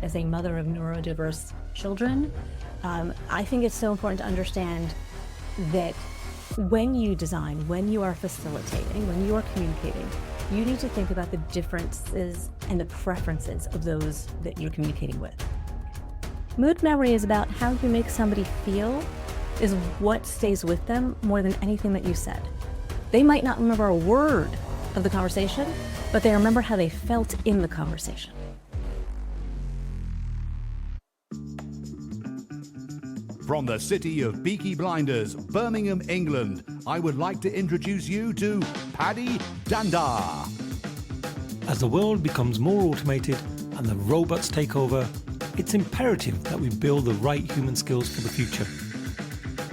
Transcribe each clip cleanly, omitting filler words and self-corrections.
as a mother of neurodiverse children, I think it's so important to understand that when you design, when you are facilitating, when you are communicating, you need to think about the differences and the preferences of those that you're communicating with. Mood memory is about how you make somebody feel, is what stays with them more than anything that you said. They might not remember a word of the conversation, but they remember how they felt in the conversation. From the city of Peaky Blinders, Birmingham, England, I would like to introduce you to Paddy Danda. As the world becomes more automated and the robots take over, it's imperative that we build the right human skills for the future.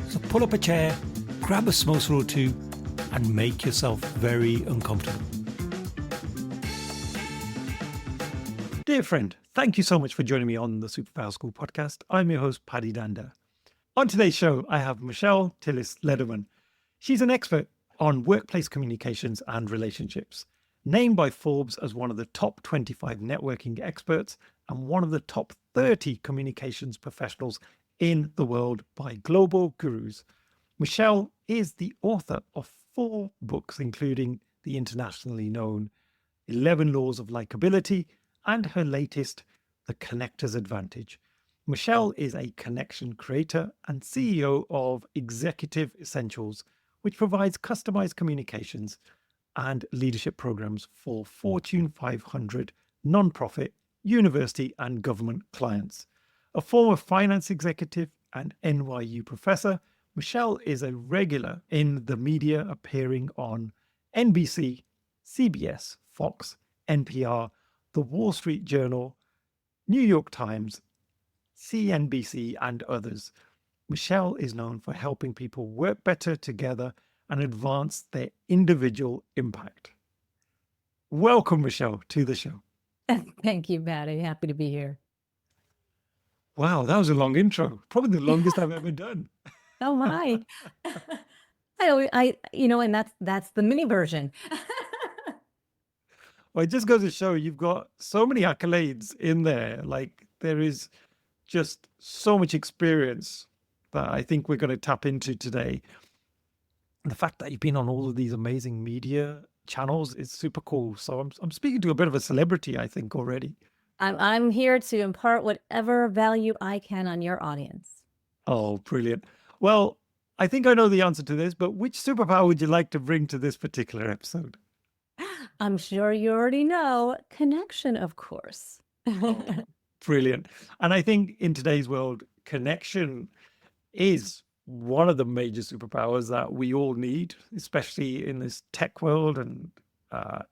So pull up a chair, grab a samosa or two, and make yourself very uncomfortable. Dear friend, thank you so much for joining me on the Superpower School podcast. I'm your host, Paddy Danda. On today's show, I have Michelle Tillis Letterman. She's an expert on workplace communications and relationships, named by Forbes as one of the top 25 networking experts and one of the top 30 communications professionals in the world by global gurus. Michelle is the author of 4 books, including the internationally known 11 Laws of Likability and her latest, The Connector's Advantage. Michelle is a connection creator and CEO of Executive Essentials, which provides customized communications and leadership programs for Fortune 500 nonprofit, university, and government clients. A former finance executive and NYU professor, Michelle is a regular in the media, appearing on NBC, CBS, Fox, NPR, The Wall Street Journal, New York Times, CNBC, and others. Michelle is known for helping people work better together and advance their individual impact. Welcome, Michelle, to the show. Thank you, Patty. Happy to be here. Wow, that was a long intro. Probably the longest I've ever done. Oh my. And that's the mini version. Well, it just goes to show you've got so many accolades in there. Like, there is just so much experience that I think we're going to tap into today. The fact that you've been on all of these amazing media channels is super cool. So I'm speaking to a bit of a celebrity, I think, already. I'm here to impart whatever value I can on your audience. Oh, brilliant. Well, I think I know the answer to this, but which superpower would you like to bring to this particular episode? I'm sure you already know. Connection, of course. Oh, brilliant. And I think in today's world, connection is one of the major superpowers that we all need, especially in this tech world and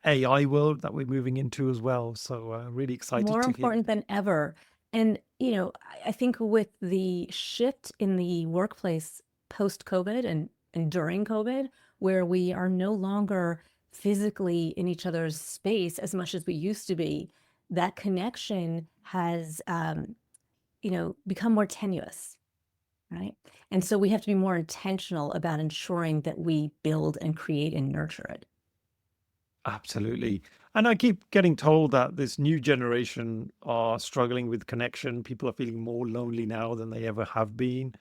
AI world that we're moving into as well. So really excited More to important than ever. And, I think with the shift in the workplace post-COVID and during COVID, where we are no longer physically in each other's space as much as we used to be, that connection has, become more tenuous, right? And so we have to be more intentional about ensuring that we build and create and nurture it. Absolutely. And I keep getting told that this new generation are struggling with connection. People are feeling more lonely now than they ever have been.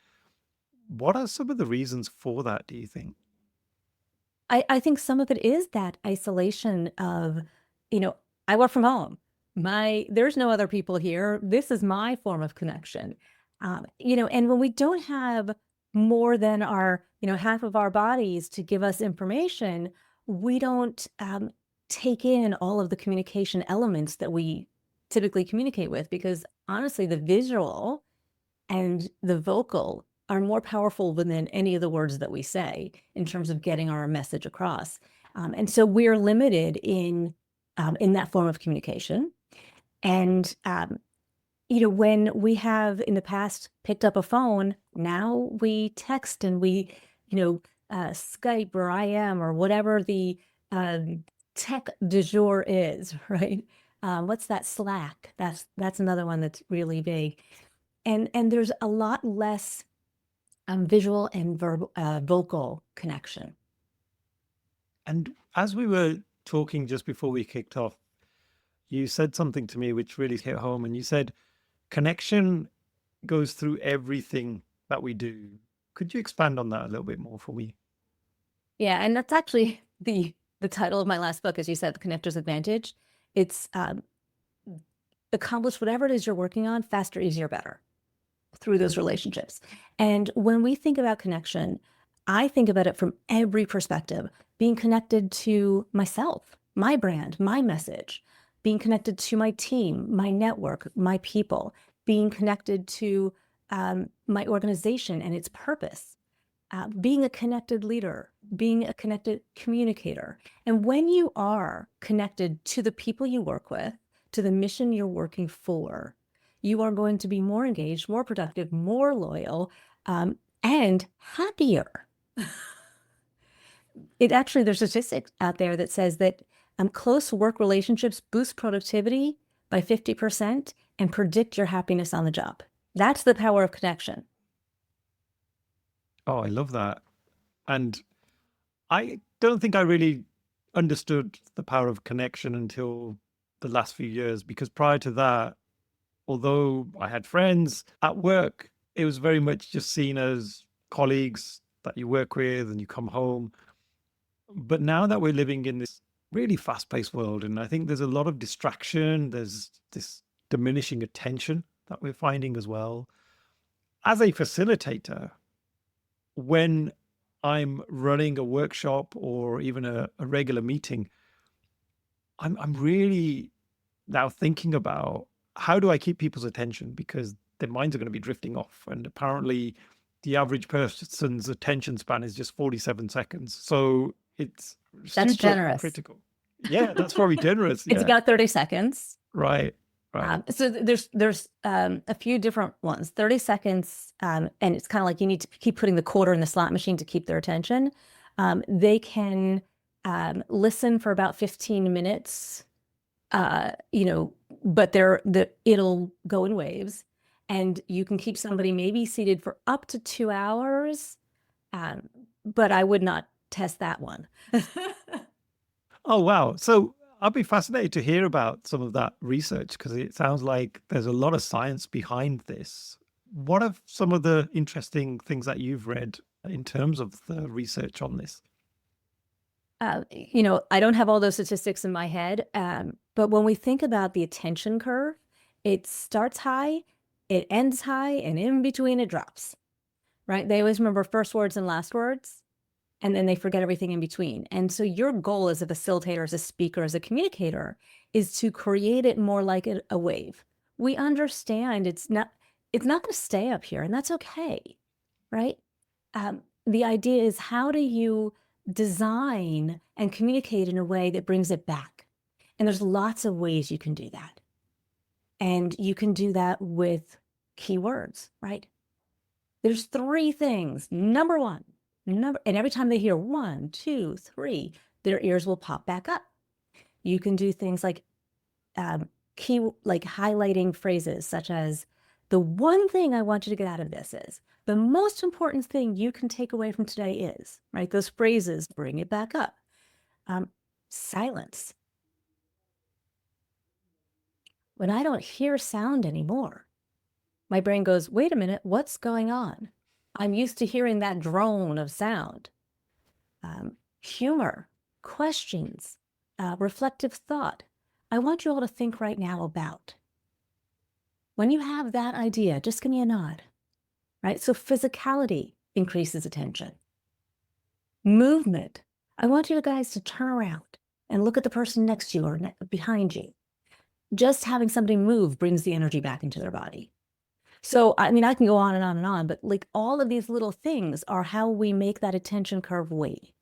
What are some of the reasons for that, do you think? I think some of it is that isolation of, I work from home. There's no other people here. This is my form of connection. And when we don't have more than our, half of our bodies to give us information, we don't take in all of the communication elements that we typically communicate with, because honestly, the visual and the vocal are more powerful than any of the words that we say in terms of getting our message across. And so we're limited in that form of communication. And, when we have in the past picked up a phone, now we text and we, Skype or IM or whatever the tech du jour is, right? What's that? Slack. That's another one that's really big. And there's a lot less visual and vocal connection. And as we were talking just before we kicked off, you said something to me which really hit home. And you said connection goes through everything that we do. Could you expand on that a little bit more for me? Yeah, and that's actually the title of my last book, as you said, The Connector's Advantage. It's accomplish whatever it is you're working on faster, easier, better through those relationships. And when we think about connection, I think about it from every perspective, being connected to myself, my brand, my message, being connected to my team, my network, my people, being connected to my organization and its purpose, being a connected leader, being a connected communicator. And when you are connected to the people you work with, to the mission you're working for, you are going to be more engaged, more productive, more loyal, and happier. There's statistics out there that says that close work relationships boost productivity by 50% and predict your happiness on the job. That's the power of connection. Oh, I love that. And I don't think I really understood the power of connection until the last few years, because prior to that, although I had friends at work, it was very much just seen as colleagues that you work with and you come home. But now that we're living in this really fast paced world, and I think there's a lot of distraction, there's this diminishing attention that we're finding as well. As a facilitator, when I'm running a workshop or even a regular meeting, I'm really now thinking about how do I keep people's attention, because their minds are going to be drifting off. And apparently, the average person's attention span is just 47 seconds. So it's That's super generous. critical. Yeah, that's probably generous. It's Yeah, about 30 seconds. right, right. So there's a few different ones. 30 seconds, and it's kind of like you need to keep putting the quarter in the slot machine to keep their attention. They can listen for about 15 minutes, but it'll go in waves, and you can keep somebody maybe seated for up to 2 hours. But I would not test that one. Oh, wow. So I'd be fascinated to hear about some of that research, because it sounds like there's a lot of science behind this. What are some of the interesting things that you've read in terms of the research on this? I don't have all those statistics in my head, but when we think about the attention curve, it starts high, it ends high, and in between it drops, right? They always remember first words and last words, and then they forget everything in between. And so your goal as a facilitator, as a speaker, as a communicator, is to create it more like a wave. We understand it's not going to stay up here, and that's okay, right? The idea is, how do you design and communicate in a way that brings it back? And there's lots of ways you can do that. And you can do that with keywords, right? There's 3 things. Number one, and every time they hear 1, 2, 3, their ears will pop back up. You can do things like highlighting phrases such as, the one thing I want you to get out of this is, the most important thing you can take away from today is, right? Those phrases bring it back up. Silence. When I don't hear sound anymore, my brain goes, wait a minute, what's going on? I'm used to hearing that drone of sound. Humor, questions, reflective thought. I want you all to think right now about, when you have that idea, just give me a nod, right? So physicality increases attention. Movement. I want you guys to turn around and look at the person next to you or behind you. Just having somebody move brings the energy back into their body. So, I mean, I can go on and on and on, but like all of these little things are how we make that attention curve wave.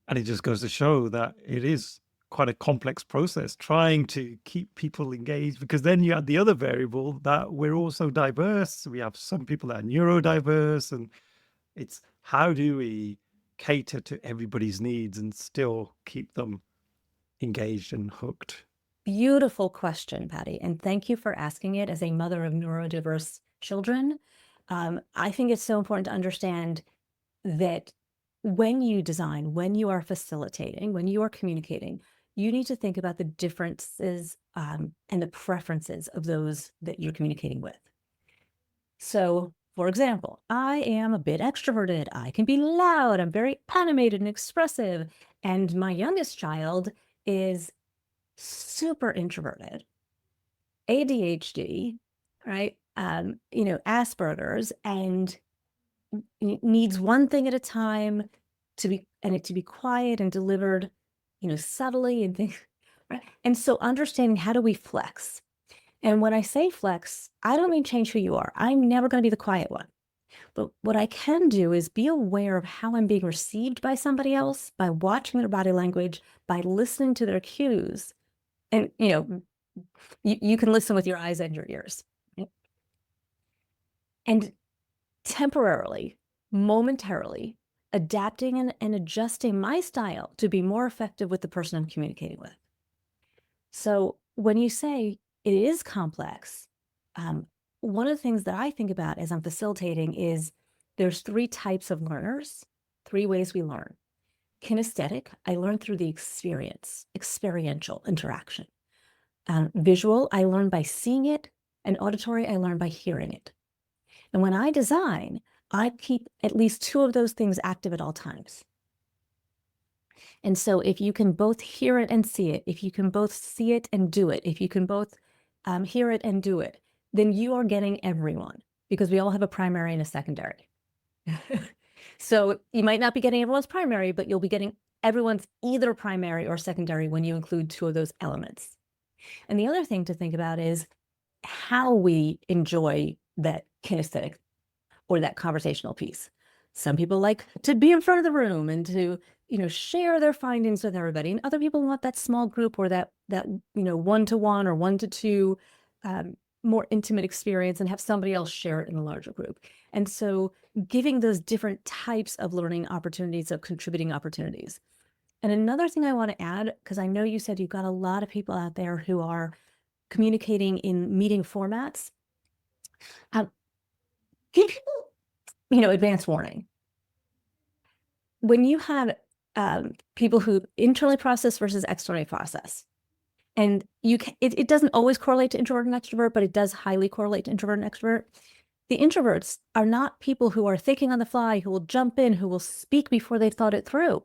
And it just goes to show that it is quite a complex process trying to keep people engaged, because then you add the other variable that we're also diverse. We have some people that are neurodiverse, and it's how do we cater to everybody's needs and still keep them engaged and hooked? Beautiful question, Patty. And thank you for asking it as a mother of neurodiverse children. I think it's so important to understand that when you design, when you are facilitating, when you are communicating, you need to think about the differences and the preferences of those that you're communicating with. So, for example, I am a bit extroverted. I can be loud. I'm very animated and expressive. And my youngest child is super introverted, ADHD, right? Asperger's, and needs one thing at a time to be quiet and delivered, subtly and things, right? And so understanding how do we flex? And when I say flex, I don't mean change who you are. I'm never going to be the quiet one. But what I can do is be aware of how I'm being received by somebody else by watching their body language, by listening to their cues. And, you can listen with your eyes and your ears. Right? And temporarily, momentarily, adapting and adjusting my style to be more effective with the person I'm communicating with. So when you say it is complex, one of the things that I think about as I'm facilitating is there's 3 types of learners, 3 ways we learn. Kinesthetic, I learn through the experiential interaction. Visual, I learn by seeing it, and auditory, I learn by hearing it. And when I design, I keep at least 2 of those things active at all times. And so if you can both hear it and see it, if you can both see it and do it, if you can both hear it and do it, then you are getting everyone, because we all have a primary and a secondary. So you might not be getting everyone's primary, but you'll be getting everyone's either primary or secondary when you include 2 of those elements. And the other thing to think about is how we enjoy that kinesthetic or that conversational piece. Some people like to be in front of the room and to, share their findings with everybody. And other people want that small group or that one-to-one or one-to-two more intimate experience and have somebody else share it in a larger group. And so giving those different types of learning opportunities, of contributing opportunities. And another thing I want to add, because I know you said you've got a lot of people out there who are communicating in meeting formats. Give people, advance warning. When you have people who internally process versus externally process, and it doesn't always correlate to introvert and extrovert, but it does highly correlate to introvert and extrovert. The introverts are not people who are thinking on the fly, who will jump in, who will speak before they've thought it through.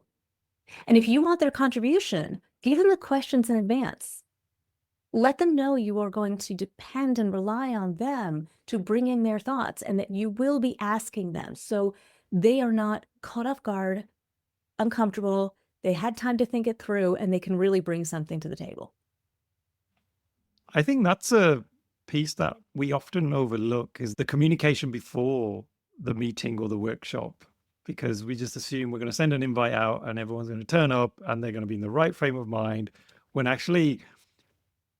And if you want their contribution, give them the questions in advance. Let them know you are going to depend and rely on them to bring in their thoughts and that you will be asking them. So they are not caught off guard, uncomfortable. They had time to think it through and they can really bring something to the table. I think that's a piece that we often overlook is the communication before the meeting or the workshop, because we just assume we're going to send an invite out and everyone's going to turn up and they're going to be in the right frame of mind, when actually,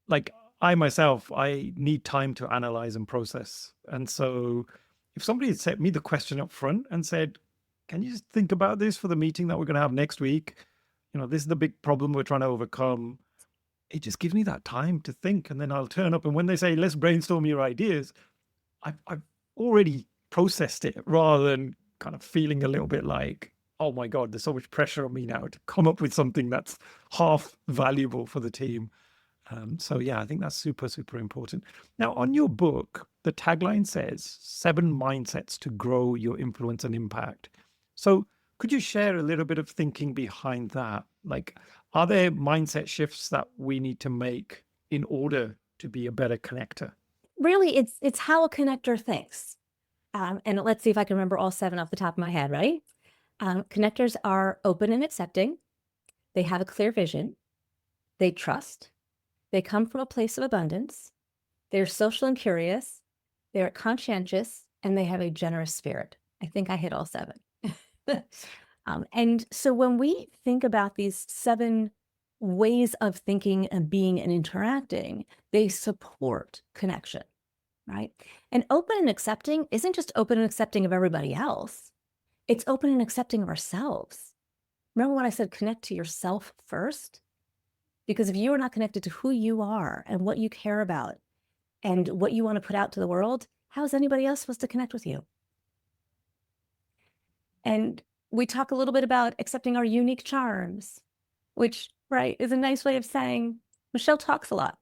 like I myself, I need time to analyze and process. And so if somebody had set me the question up front and said, can you just think about this for the meeting that we're going to have next week? This is the big problem we're trying to overcome. It just gives me that time to think, and then I'll turn up. And when they say, let's brainstorm your ideas, I've already processed it, rather than kind of feeling a little bit like, oh my God, there's so much pressure on me now to come up with something that's half valuable for the team. So yeah, I think that's super, super important. Now, on your book, the tagline says 7 mindsets to grow your influence and impact. So could you share a little bit of thinking behind that? Like, are there mindset shifts that we need to make in order to be a better connector? Really, it's how a connector thinks. And let's see if I can remember all 7 off the top of my head, right? Connectors are open and accepting. They have a clear vision. They trust. They come from a place of abundance. They're social and curious. They're conscientious, and they have a generous spirit. I think I hit all 7. And so when we think about these 7 ways of thinking and being and interacting, they support connection, right? And open and accepting isn't just open and accepting of everybody else. It's open and accepting of ourselves. Remember when I said connect to yourself first? Because if you are not connected to who you are and what you care about and what you want to put out to the world, how is anybody else supposed to connect with you? And we talk a little bit about accepting our unique charms, which right, is a nice way of saying Michelle talks a lot.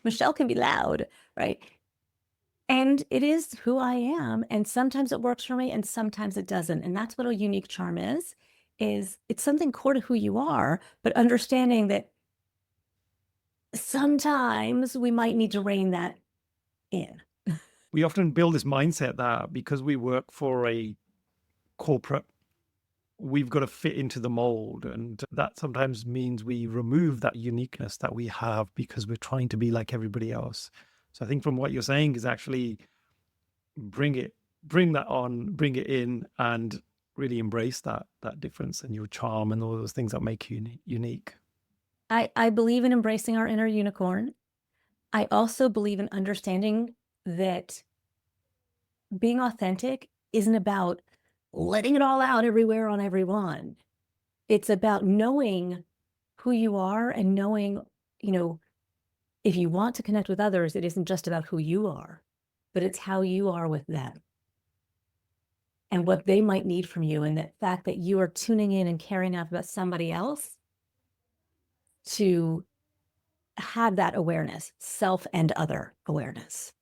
Michelle can be loud, right? And it is who I am. And sometimes it works for me and sometimes it doesn't. And that's what a unique charm is it's something core to who you are, but understanding that sometimes we might need to rein that in. We often build this mindset that because we work for a corporate, we've got to fit into the mold. And that sometimes means we remove that uniqueness that we have because we're trying to be like everybody else. So I think from what you're saying is actually bring that on, bring it in, and really embrace that difference and your charm and all those things that make you unique. I believe in embracing our inner unicorn. I also believe in understanding that being authentic isn't about letting it all out everywhere on everyone. It's about knowing who you are and knowing, if you want to connect with others, it isn't just about who you are, but it's how you are with them and what they might need from you. And that fact that you are tuning in and caring enough about somebody else to have that awareness, self and other awareness.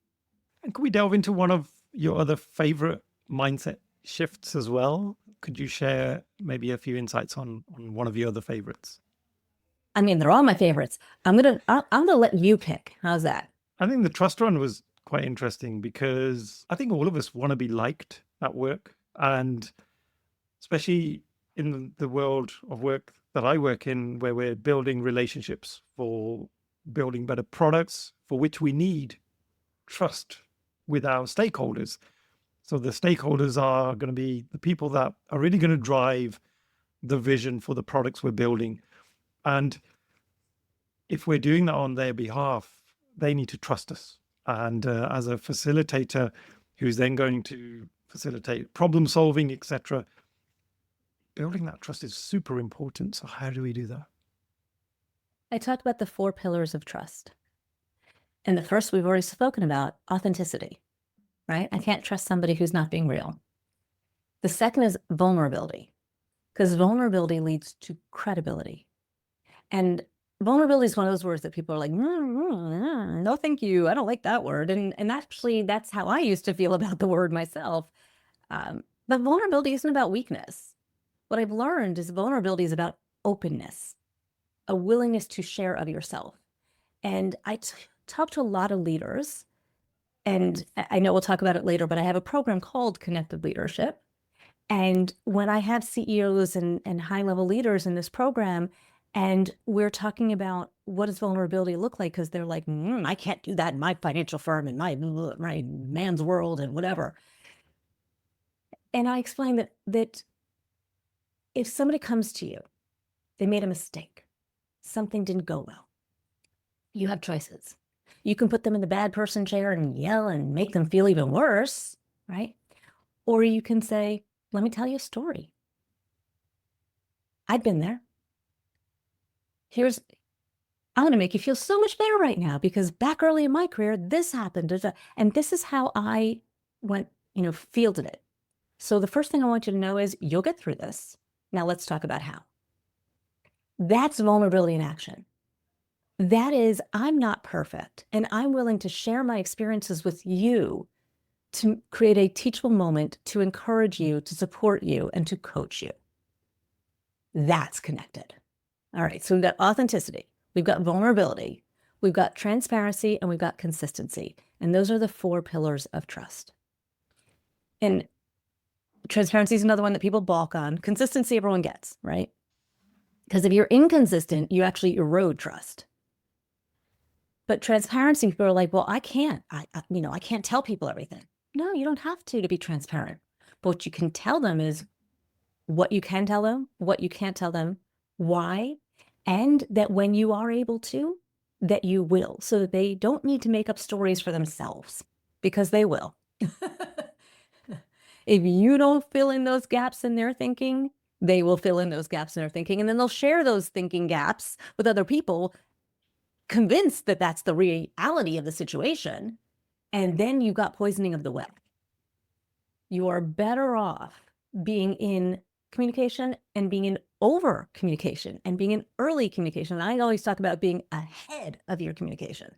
And could we delve into one of your other favorite mindset shifts as well? Could you share maybe a few insights on one of your other favorites? I mean, they're all my favorites. I'm gonna let you pick. How's that? I think the trust one was quite interesting because I think all of us want to be liked at work, and especially in the world of work that I work in, where we're building relationships for building better products for which we need trust with our stakeholders. So the stakeholders are going to be the people that are really going to drive the vision for the products we're building. And if we're doing that on their behalf, they need to trust us. And as a facilitator who's then going to facilitate problem solving, etc., building that trust is super important. So how do we do that? I talked about the 4 pillars of trust. And the first we've already spoken about, authenticity, right? I can't trust somebody who's not being real. The second is vulnerability, because vulnerability leads to credibility. And vulnerability is one of those words that people are like, no, thank you. I don't like that word. And actually, that's how I used to feel about the word myself. But vulnerability isn't about weakness. What I've learned is vulnerability is about openness, a willingness to share of yourself. And I talk to a lot of leaders, and I know we'll talk about it later, but I have a program called Connected Leadership. And when I have CEOs and high-level leaders in this program, and we're talking about what does vulnerability look like, because they're like, I can't do that in my financial firm, in my man's world, and whatever. And I explain that if somebody comes to you, they made a mistake, something didn't go well, you have choices. You can put them in the bad person chair and yell and make them feel even worse, right? Or you can say, let me tell you a story. I've been there. I'm going to make you feel so much better right now because back early in my career, this happened. And this is how I went, fielded it. So the first thing I want you to know is you'll get through this. Now let's talk about how. That's vulnerability in action. That is, I'm not perfect, and I'm willing to share my experiences with you to create a teachable moment, to encourage you, to support you, and to coach you. That's connected. All right, so we've got authenticity, we've got vulnerability, we've got transparency, and we've got consistency. And those are the 4 pillars of trust. And transparency is another one that people balk on. Consistency, everyone gets, right? Because if you're inconsistent, you actually erode trust. But transparency, people are like, well, I can't tell people everything. No, you don't have to be transparent. But what you can tell them is what you can tell them, what you can't tell them, why, and that when you are able to, that you will, so that they don't need to make up stories for themselves, because they will. If you don't fill in those gaps in their thinking, they will fill in those gaps in their thinking, and then they'll share those thinking gaps with other people, convinced that that's the reality of the situation. And then you've got poisoning of the well. You are better off being in communication and being in over communication and being in early communication. And I always talk about being ahead of your communication.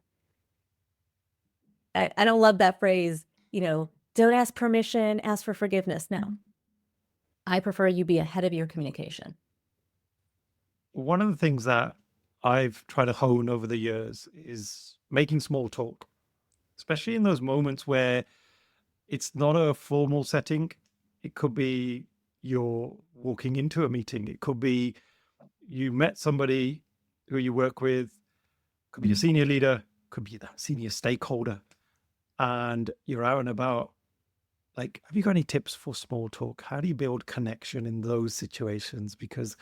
I don't love that phrase, don't ask permission, ask for forgiveness. No, I prefer you be ahead of your communication. One of the things that I've tried to hone over the years is making small talk, especially in those moments where it's not a formal setting. It could be you're walking into a meeting. It could be you met somebody who you work with, could be a senior leader, could be that senior stakeholder, and you're out and about. Like, have you got any tips for small talk? How do you build connection in those situations? Because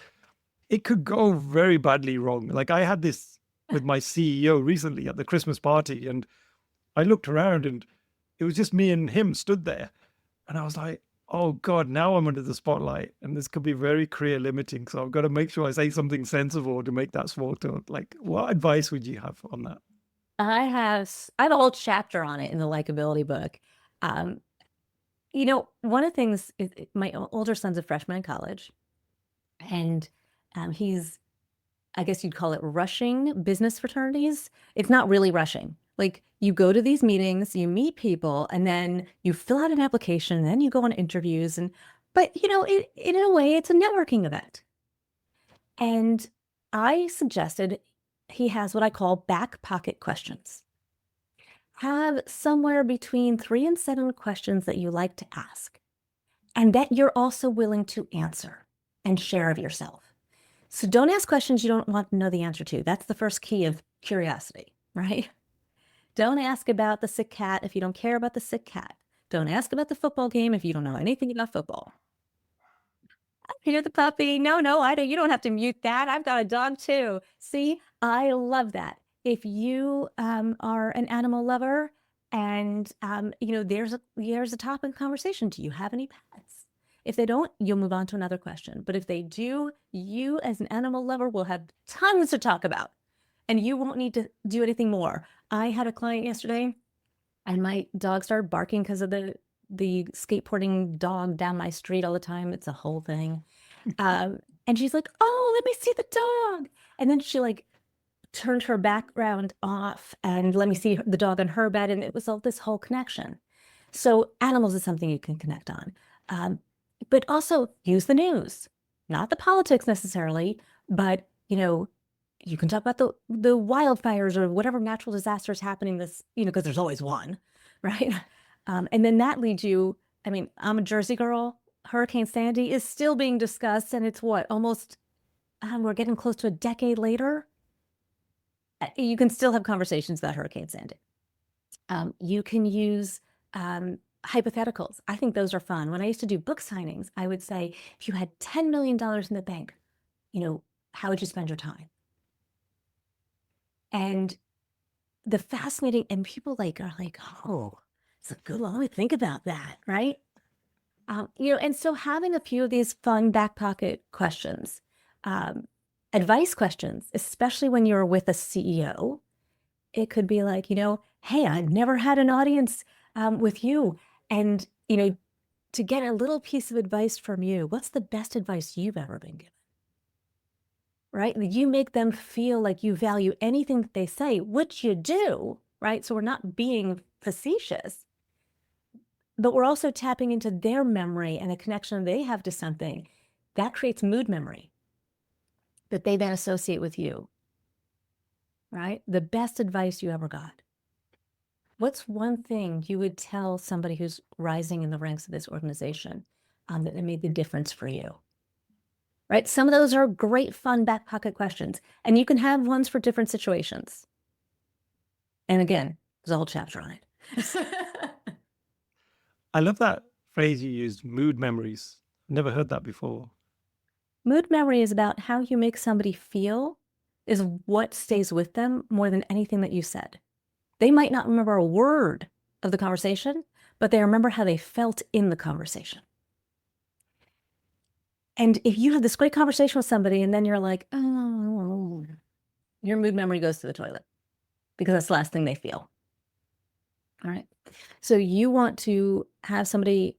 it could go very badly wrong. Like, I had this with my CEO recently at the Christmas party, and I looked around and it was just me and him stood there. And I was like, oh God, now I'm under the spotlight. And this could be very career limiting. So I've got to make sure I say something sensible to make that small talk. Like, what advice would you have on that? I have a whole chapter on it in the likability book. One of the things is my older son's a freshman in college, and he's, I guess you'd call it rushing business fraternities. It's not really rushing. Like, you go to these meetings, you meet people, and then you fill out an application, and then you go on interviews. But in a way, it's a networking event. And I suggested he has what I call back pocket questions. Have somewhere between 3 and 7 questions that you like to ask, and that you're also willing to answer and share of yourself. So don't ask questions you don't want to know the answer to. That's the first key of curiosity, right? Don't ask about the sick cat if you don't care about the sick cat. Don't ask about the football game if you don't know anything about football. I hear the puppy. No, I don't. You don't have to mute that. I've got a dog too. See, I love that. If you are an animal lover and there's a topic of conversation. Do you have any pets? If they don't, you'll move on to another question. But if they do, you as an animal lover will have tons to talk about, and you won't need to do anything more. I had a client yesterday, and my dog started barking because of the skateboarding dog down my street all the time. It's a whole thing. And she's like, oh, let me see the dog. And then she turned her background off and let me see the dog on her bed. And it was all this whole connection. So animals is something you can connect on. But also use the news, not the politics necessarily, but, you can talk about the wildfires or whatever natural disaster is happening because there's always one, right? And then that leads you, I'm a Jersey girl. Hurricane Sandy is still being discussed, and it's almost, we're getting close to a decade later. You can still have conversations about Hurricane Sandy. You can use hypotheticals. I think those are fun. When I used to do book signings, I would say, if you had $10 million in the bank, how would you spend your time? And the fascinating, and people are like, oh, it's a good one. Let me think about that, right? And so having a few of these fun back pocket questions, advice questions, especially when you're with a CEO, it could be like, hey, I've never had an audience with you. And, to get a little piece of advice from you, what's the best advice you've ever been given? Right? You make them feel like you value anything that they say, which you do, right? So we're not being facetious, but we're also tapping into their memory and the connection they have to something. That creates mood memory that they then associate with you, right? The best advice you ever got. What's one thing you would tell somebody who's rising in the ranks of this organization that made the difference for you? Right? Some of those are great, fun back pocket questions, and you can have ones for different situations. And again, there's a whole chapter on it. I love that phrase you used, mood memories. Never heard that before. Mood memory is about how you make somebody feel, is what stays with them more than anything that you said. They might not remember a word of the conversation, but they remember how they felt in the conversation. And if you have this great conversation with somebody and then you're like, oh, your mood memory goes to the toilet because that's the last thing they feel. All right. So you want to have somebody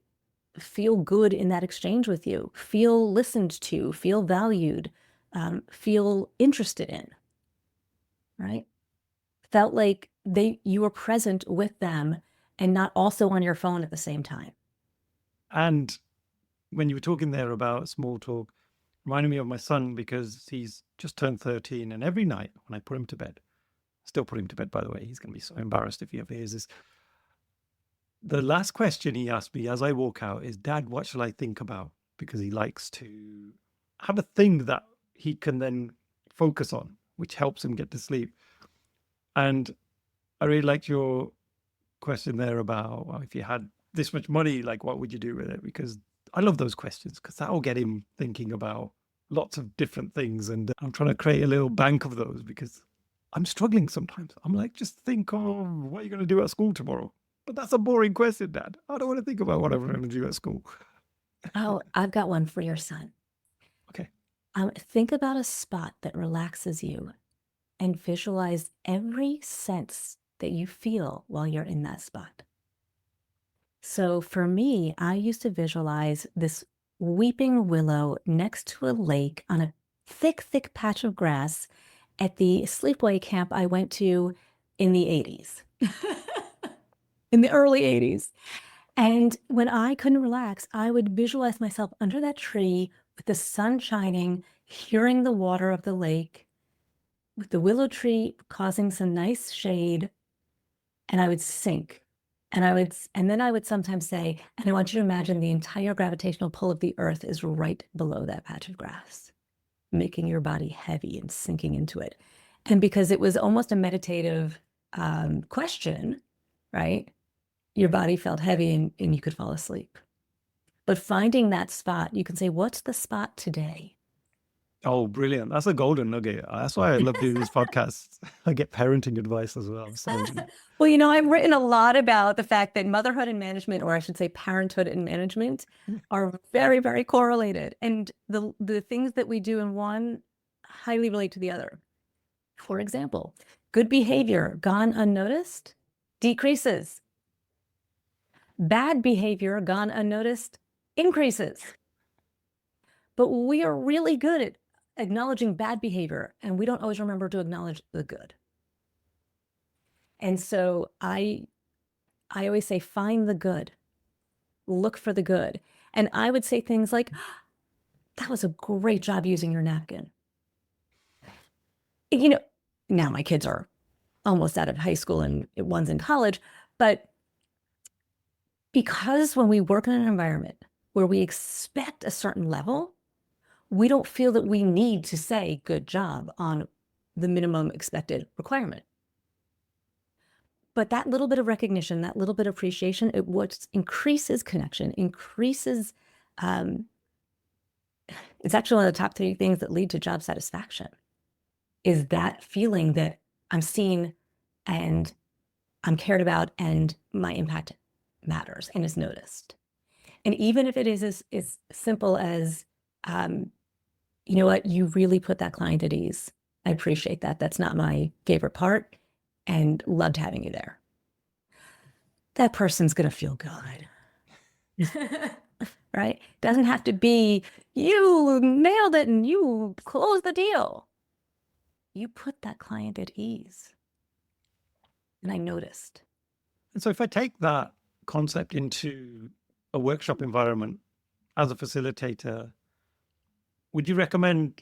feel good in that exchange with you, feel listened to, feel valued, feel interested in, right? Felt like you were present with them and not also on your phone at the same time. And when you were talking there about small talk, reminded me of my son because he's just turned 13, and every night when I put him to bed, still put him to bed, by the way, he's going to be so embarrassed if he ever hears this. The last question he asked me as I walk out is, Dad, what shall I think about? Because he likes to have a thing that he can then focus on, which helps him get to sleep. And I really liked your question there about, well, if you had this much money, like what would you do with it? Because I love those questions because that'll get him thinking about lots of different things. And I'm trying to create a little bank of those because I'm struggling sometimes. I'm like, just think, oh, what are you going to do at school tomorrow? But that's a boring question, Dad. I don't want to think about what I'm going to do at school. Oh, I've got one for your son. Okay. Think about a spot that relaxes you and visualize every sense that you feel while you're in that spot. So for me, I used to visualize this weeping willow next to a lake on a thick, thick patch of grass at the sleepaway camp I went to in the 80s, in the early 80s. And when I couldn't relax, I would visualize myself under that tree with the sun shining, hearing the water of the lake, with the willow tree causing some nice shade, and I would sink. And then I would sometimes say, and I want you to imagine the entire gravitational pull of the earth is right below that patch of grass, making your body heavy and sinking into it. And because it was almost a meditative question, right? Your body felt heavy and you could fall asleep. But finding that spot, you can say, what's the spot today? Oh, brilliant. That's a golden nugget. That's why I love doing these podcasts. I get parenting advice as well. So Well, I've written a lot about the fact that motherhood and management, or I should say parenthood and management, are very, very correlated. And the things that we do in one highly relate to the other. For example, good behavior gone unnoticed decreases. Bad behavior gone unnoticed increases. But we are really good at acknowledging bad behavior, and we don't always remember to acknowledge the good. And so I always say, find the good, look for the good. And I would say things like, that was a great job using your napkin. Now my kids are almost out of high school and one's in college, but because when we work in an environment where we expect a certain level, we don't feel that we need to say good job on the minimum expected requirement. But that little bit of recognition, that little bit of appreciation, what increases connection, increases, it's actually one of the top 3 things that lead to job satisfaction, is that feeling that I'm seen and I'm cared about and my impact matters and is noticed. And even if it is as simple as, you know what, you really put that client at ease. I appreciate that. That's not my favorite part, and loved having you there. That person's going to feel good. Right? Doesn't have to be, you nailed it and you closed the deal. You put that client at ease. And I noticed. And so if I take that concept into a workshop environment as a facilitator, would you recommend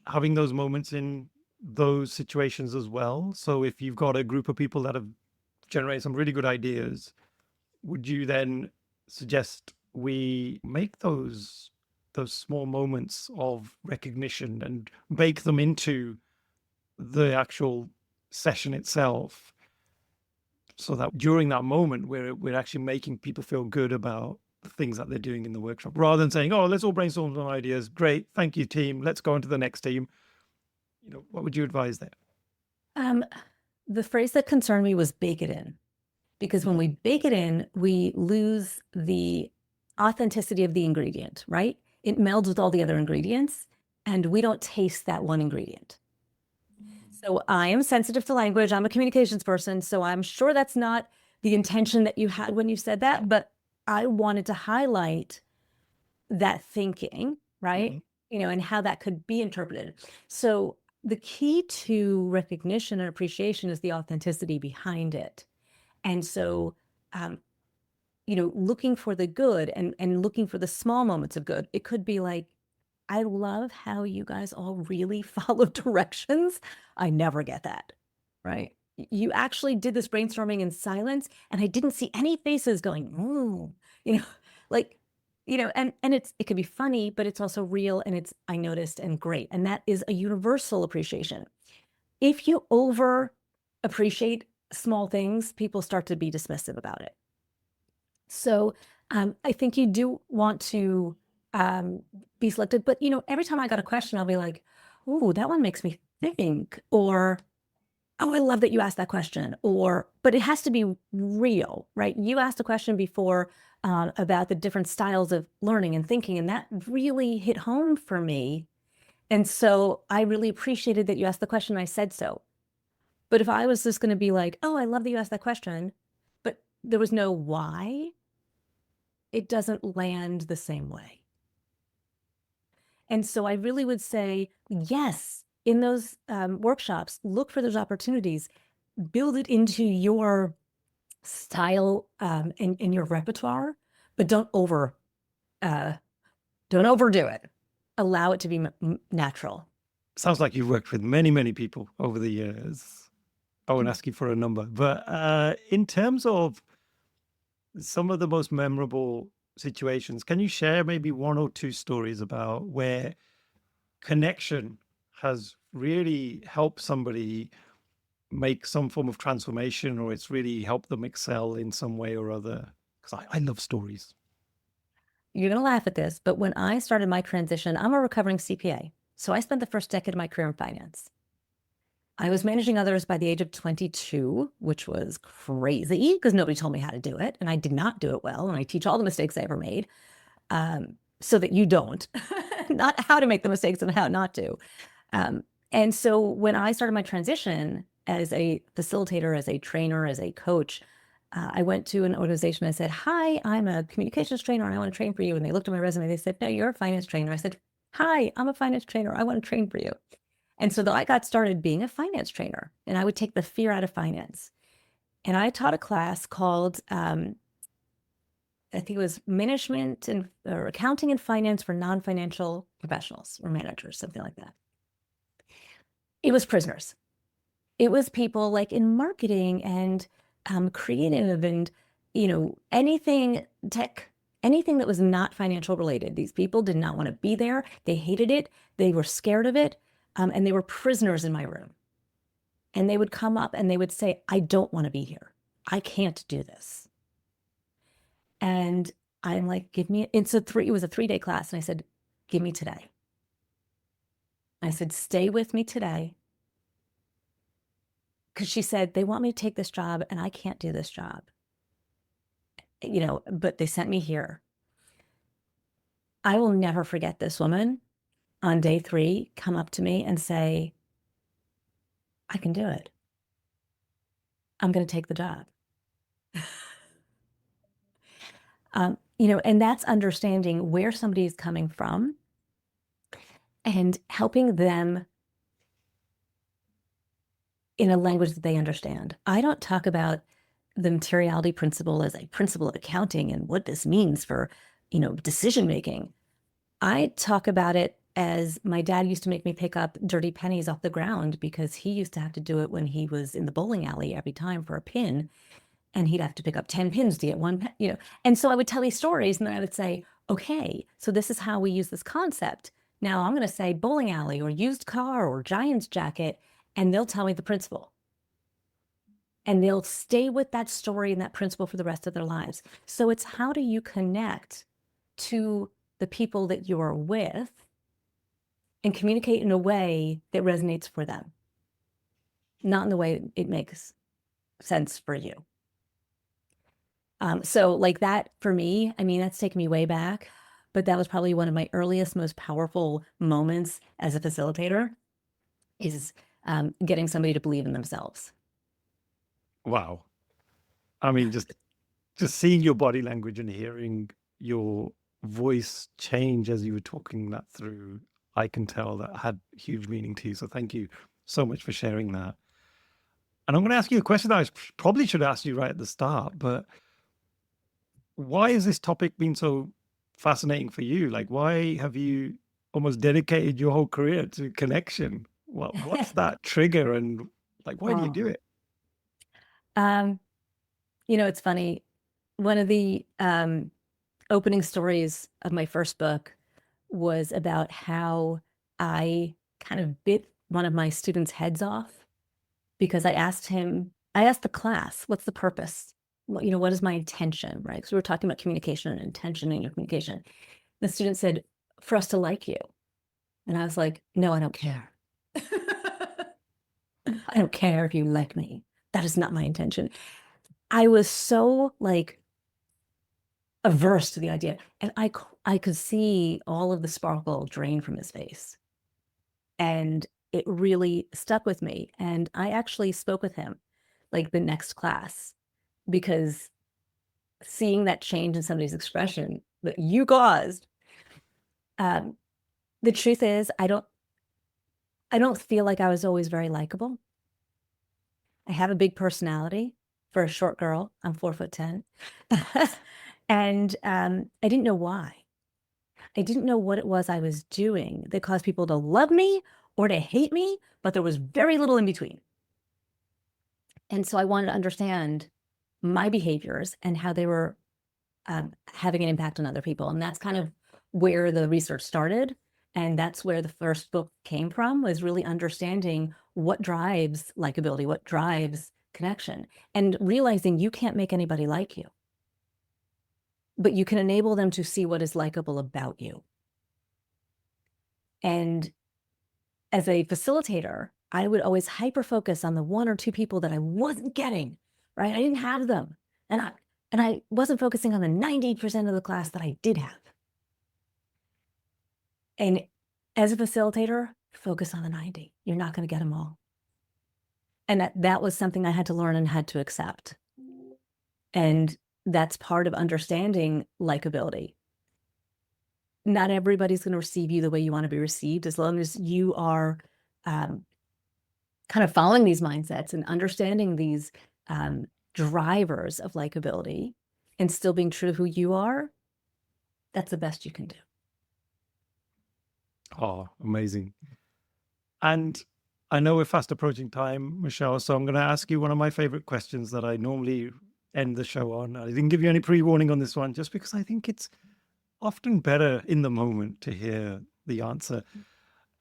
having those moments in those situations as well? So if you've got a group of people that have generated some really good ideas, would you then suggest we make those small moments of recognition and bake them into the actual session itself, so that during that moment we're actually making people feel good about the things that they're doing in the workshop, rather than saying, oh, let's all brainstorm some ideas. Great. Thank you, team. Let's go on to the next team. What would you advise there? The phrase that concerned me was bake it in, because when we bake it in, we lose the authenticity of the ingredient, right? It melds with all the other ingredients and we don't taste that one ingredient. So I am sensitive to language. I'm a communications person. So I'm sure that's not the intention that you had when you said that, but I wanted to highlight that thinking, right? Mhm. And how that could be interpreted. So the key to recognition and appreciation is the authenticity behind it. And so, um, looking for the good and looking for the small moments of good. It could be like, I love how you guys all really follow directions. I never get that, right? You actually did this brainstorming in silence, and I didn't see any faces going, "Ooh," you know, like, and it could be funny, but it's also real, and it's I noticed and great, and that is a universal appreciation. If you over appreciate small things, people start to be dismissive about it. So, I think you do want to, be selective, but, every time I got a question, I'll be like, "Ooh, that one makes me think," or, "Oh, I love that you asked that question," but it has to be real, right? You asked a question before, about the different styles of learning and thinking, and that really hit home for me, and so I really appreciated that you asked the question, I said so. But if I was just gonna be like, "Oh, I love that you asked that question," but there was no why, it doesn't land the same way. And so I really would say, yes, in those workshops, look for those opportunities, build it into your style in your repertoire, but uh, don't overdo it. Allow it to be natural. Sounds like you've worked with many, many people over the years. I won't ask you for a number, but in terms of some of the most memorable situations, can you share maybe one or two stories about where connection has really helped somebody make some form of transformation, or it's really helped them excel in some way or other? Because I love stories. You're going to laugh at this, but when I started my transition, I'm a recovering CPA. So I spent the first decade of my career in finance. I was managing others by the age of 22, which was crazy because nobody told me how to do it. And I did not do it well. And I teach all the mistakes I ever made so that you don't, not how to make the mistakes and how not to. Um, and so when I started my transition as a facilitator, as a trainer, as a coach, I went to an organization. I said, "Hi, I'm a communications trainer and I want to train for you." And they looked at my resume. They said, "No, you're a finance trainer." I said, "Hi, I'm a finance trainer. I want to train for you." And so I got started being a finance trainer, and I would take the fear out of finance. And I taught a class called, I think it was management and or accounting and finance for non-financial professionals or managers, something like that. It was prisoners. It was people like in marketing and creative and, anything tech, anything that was not financial related. These people did not want to be there. They hated it. They were scared of it. And they were prisoners in my room. And they would come up and they would say, "I don't want to be here. I can't do this." And I'm like, it was a 3-day class. And I said, "Give me today." I said, "Stay with me today." Because she said, "They want me to take this job and I can't do this job, but they sent me here." I will never forget this woman on day 3 come up to me and say, "I can do it. I'm going to take the job." And that's understanding where somebody is coming from and helping them in a language that they understand. I don't talk about the materiality principle as a principle of accounting and what this means for, decision making. I talk about it as my dad used to make me pick up dirty pennies off the ground because he used to have to do it when he was in the bowling alley every time for a pin. And he'd have to pick up 10 pins to get one pen. And so I would tell these stories and then I would say, "Okay, so this is how we use this concept. Now I'm going to say bowling alley or used car or Giant's jacket," and they'll tell me the principle. And they'll stay with that story and that principle for the rest of their lives. So it's how do you connect to the people that you're with and communicate in a way that resonates for them, not in the way it makes sense for you. So like that for me, I mean, that's taken me way back, but that was probably one of my earliest, most powerful moments as a facilitator is getting somebody to believe in themselves. Wow. I mean, just just seeing your body language and hearing your voice change as you were talking that through, I can tell that had huge meaning to you. So thank you so much for sharing that. And I'm going to ask you a question that I probably should ask you right at the start, but why has this topic been so fascinating for you? Like, why have you almost dedicated your whole career to connection? What's that trigger, and like, why do you Oh, do it? um, it's funny. One of the opening stories of my first book was about how I kind of bit one of my students' heads off because I asked the class, what's the purpose? What is my intention, right? Because we were talking about communication and intention in your communication. The student said, for us to like you. And I was like, no, I don't care. I don't care if you like me. That is not my intention. I was so like averse to the idea. And I could see all of the sparkle drain from his face. And it really stuck with me. And I actually spoke with him like the next class because seeing that change in somebody's expression that you caused, the truth is I don't feel like I was always very likable. I have a big personality for a short girl. I'm 4'10". And I didn't know why. I didn't know what it was I was doing that caused people to love me or to hate me, but there was very little in between. And so I wanted to understand my behaviors and how they were having an impact on other people. And that's kind of where the research started. And that's where the first book came from, was really understanding what drives likability, what drives connection, and realizing you can't make anybody like you, but you can enable them to see what is likable about you. And as a facilitator, I would always hyper focus on the one or two people that I wasn't getting, right? I didn't have them. And I wasn't focusing on the 90% of the class that I did have. And as a facilitator, focus on the 90. You're not going to get them all. And that was something I had to learn and had to accept. And that's part of understanding likability. Not everybody's going to receive you the way you want to be received, as long as you are kind of following these mindsets and understanding these drivers of likability and still being true to who you are. That's the best you can do. Oh, amazing. And I know we're fast approaching time, Michelle, so I'm going to ask you one of my favorite questions that I normally end the show on. I didn't give you any pre-warning on this one, just because I think it's often better in the moment to hear the answer.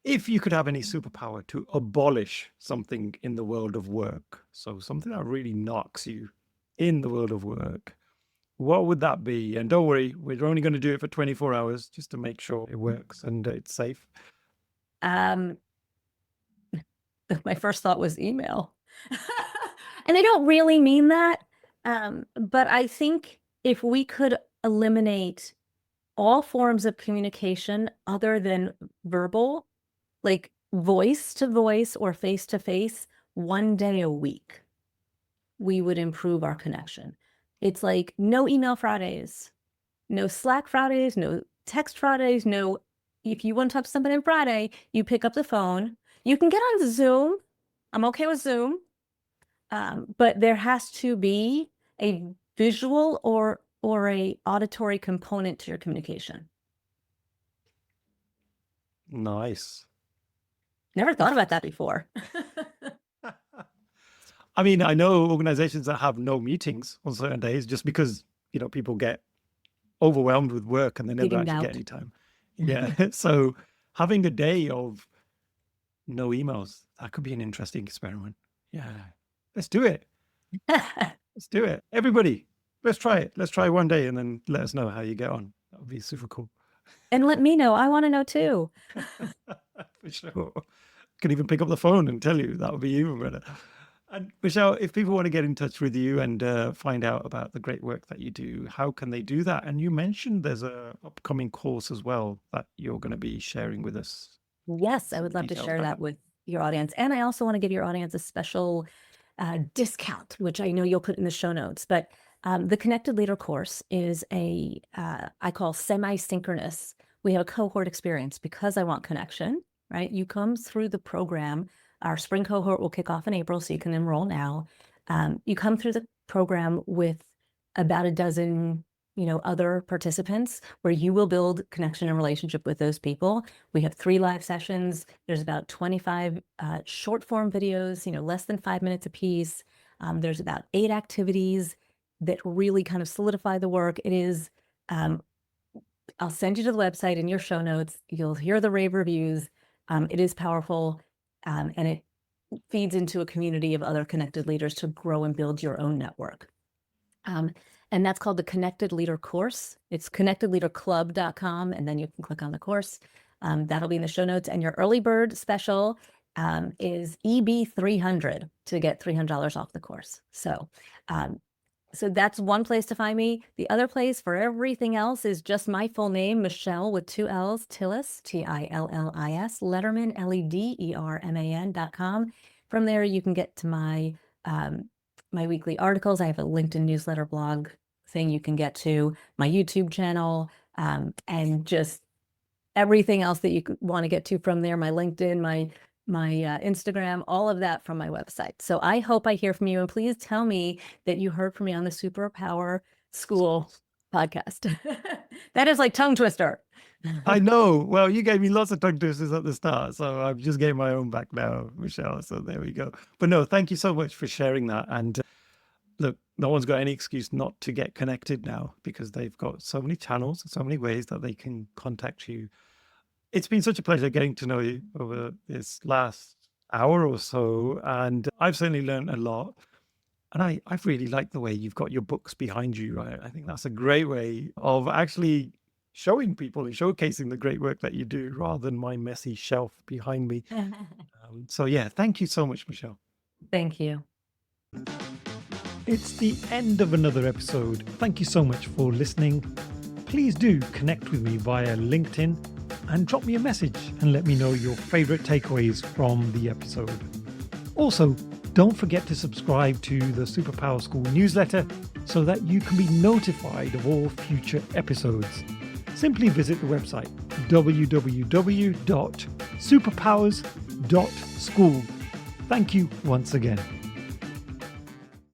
If you could have any superpower to abolish something in the world of work, so something that really knocks you in the world of work, what would that be? And don't worry, we're only going to do it for 24 hours just to make sure it works and it's safe. My first thought was email. And I don't really mean that. But I think if we could eliminate all forms of communication other than verbal, like voice to voice or face to face, one day a week, we would improve our connection. It's like no email Fridays, no Slack Fridays, no text Fridays, no, if you want to talk to somebody on Friday, you pick up the phone. You can get on Zoom. I'm okay with Zoom. But there has to be a visual or a auditory component to your communication. Nice. Never thought about that before. I mean, I know organizations that have no meetings on certain days just because, people get overwhelmed with work and they never Figured actually get out. any time. Yeah. So having a day of no emails, that could be an interesting experiment. Yeah. Let's do it. Let's do it. Everybody, let's try it. Let's try one day and then let us know how you get on. That would be super cool. And let me know. I want to know too. For sure. Could even pick up the phone and tell you. That would be even better. And Michelle, if people want to get in touch with you and find out about the great work that you do, how can they do that? And you mentioned there's a upcoming course as well that you're going to be sharing with us. Yes, I would love to share that with your audience. And I also want to give your audience a special discount, which I know you'll put in the show notes. But The Connected Leader course is I call semi-synchronous. We have a cohort experience because I want connection, right? You come through the program. Our spring cohort will kick off in April, so you can enroll now. You come through the program with about a dozen, other participants where you will build connection and relationship with those people. We have 3 live sessions. There's about 25 short form videos, less than 5 minutes apiece. There's about 8 activities that really kind of solidify the work. It is, I'll send you to the website in your show notes. You'll hear the rave reviews. It is powerful, and it feeds into a community of other connected leaders to grow and build your own network. And that's called the Connected Leader course. It's connectedleaderclub.com, and then you can click on the course. That'll be in the show notes. And your early bird special is EB300 to get $300 off the course. So that's one place to find me. The other place for everything else is just my full name, Michelle with 2 L's, Tillis, Tillis, Letterman, Lederman.com. From there, you can get to my weekly articles. I have a LinkedIn newsletter blog thing you can get to, my YouTube channel, and just everything else that you want to get to from there, my LinkedIn, my Instagram, all of that from my website. So I hope I hear from you, and please tell me that you heard from me on the Superpower School podcast. That is like tongue twister. I know. Well, you gave me lots of tongue twisters at the start, so I'm just getting my own back now, Michelle. So there we go. But no, thank you so much for sharing that. And look, no one's got any excuse not to get connected now because they've got so many channels, so many ways that they can contact you. It's been such a pleasure getting to know you over this last hour or so, and I've certainly learned a lot. And I've really liked the way you've got your books behind you, right? I think that's a great way of actually showing people and showcasing the great work that you do rather than my messy shelf behind me. So yeah, thank you so much, Michelle. Thank you. It's the end of another episode. Thank you so much for listening. Please do connect with me via LinkedIn and drop me a message and let me know your favorite takeaways from the episode. Also, don't forget to subscribe to the Superpower School newsletter so that you can be notified of all future episodes. Simply visit the website www.superpowers.school. Thank you once again.